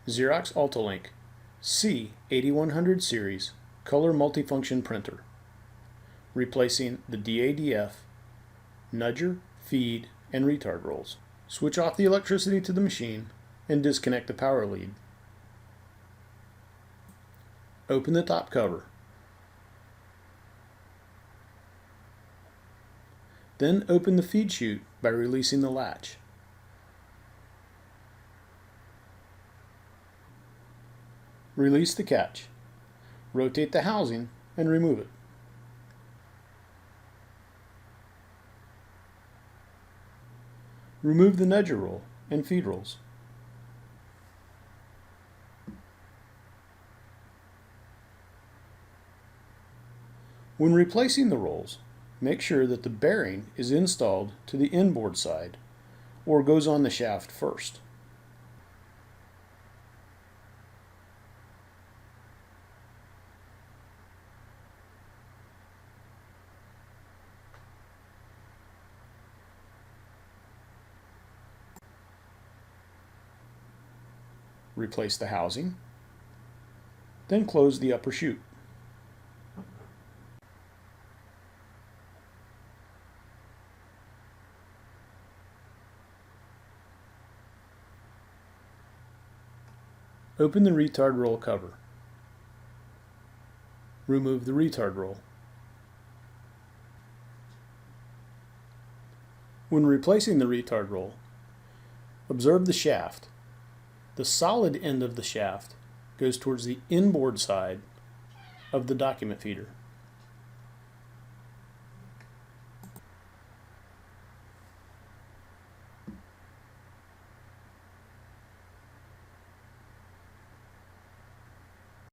Xerox AltaLink C8100 series color multifunction printer, replacing the DADF, nudger, feed, and retard rolls. Switch off the electricity to the machine and disconnect the power lead. Open the top cover. Then open the feed chute by releasing the latch. Release the catch. Rotate the housing and remove it. Remove the nudger roll and feed rolls. When replacing the rolls, make sure that the bearing is installed to the inboard side or goes on the shaft first. Replace the housing, then close the upper chute. Open the retard roll cover. Remove the retard roll. When replacing the retard roll, observe the shaft. The solid end of the shaft goes towards the inboard side of the document feeder.